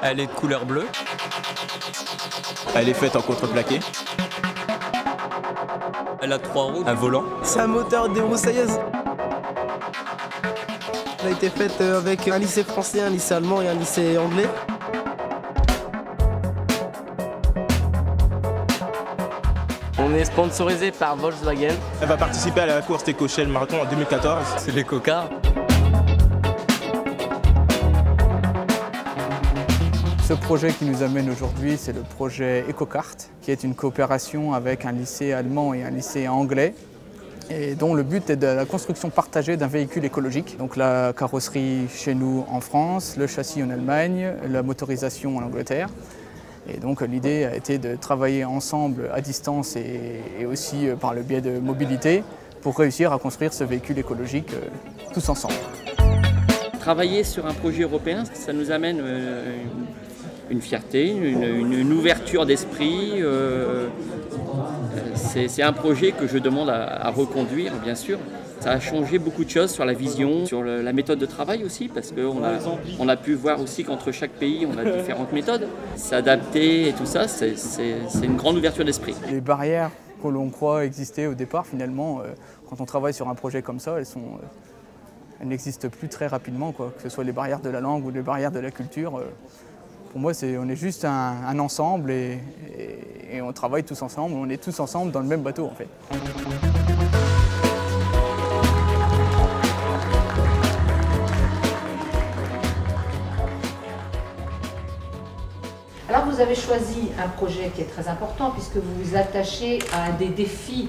Elle est de couleur bleue. Elle est faite en contreplaqué. Elle a 3 roues, un volant. C'est un moteur d'Euro-16. Elle a été faite avec un lycée français, un lycée allemand et un lycée anglais. On est sponsorisé par Volkswagen. Elle va participer à la course Éco-Shell Marathon en 2014. C'est les cocards. Ce projet qui nous amène aujourd'hui, c'est le projet EcoCart, qui est une coopération avec un lycée allemand et un lycée anglais, et dont le but est de la construction partagée d'un véhicule écologique. Donc la carrosserie chez nous en France, le châssis en Allemagne, la motorisation en Angleterre. Et donc l'idée a été de travailler ensemble à distance et aussi par le biais de mobilité pour réussir à construire ce véhicule écologique tous ensemble. Travailler sur un projet européen, ça nous amène une fierté, une ouverture d'esprit. C'est un projet que je demande à reconduire, bien sûr. Ça a changé beaucoup de choses sur la vision, sur la méthode de travail aussi, parce qu'on a pu voir aussi qu'entre chaque pays, on a différentes méthodes. S'adapter et tout ça, c'est une grande ouverture d'esprit. Les barrières que l'on croit exister au départ, finalement, quand on travaille sur un projet comme ça, elles n'existent plus très rapidement, quoi. Que ce soit les barrières de la langue ou les barrières de la culture. Pour moi, on est juste un ensemble et on travaille tous ensemble, on est tous ensemble dans le même bateau en fait. Alors vous avez choisi un projet qui est très important puisque vous vous attachez à un des défis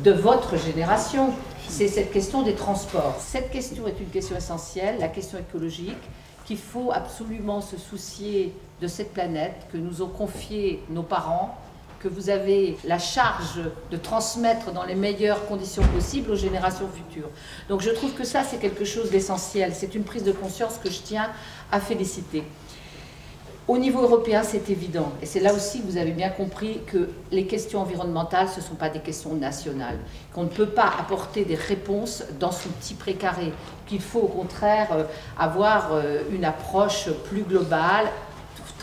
de votre génération, c'est cette question des transports. Cette question est une question essentielle, la question écologique, qu'il faut absolument se soucier de cette planète que nous ont confiée nos parents, que vous avez la charge de transmettre dans les meilleures conditions possibles aux générations futures. Donc je trouve que ça, c'est quelque chose d'essentiel. C'est une prise de conscience que je tiens à féliciter. Au niveau européen, c'est évident. Et c'est là aussi que vous avez bien compris que les questions environnementales, ce ne sont pas des questions nationales. Qu'on ne peut pas apporter des réponses dans son petit précaré. Qu'il faut au contraire avoir une approche plus globale,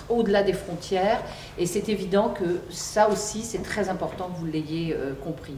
au-delà des frontières. Et c'est évident que ça aussi, c'est très important que vous l'ayez compris.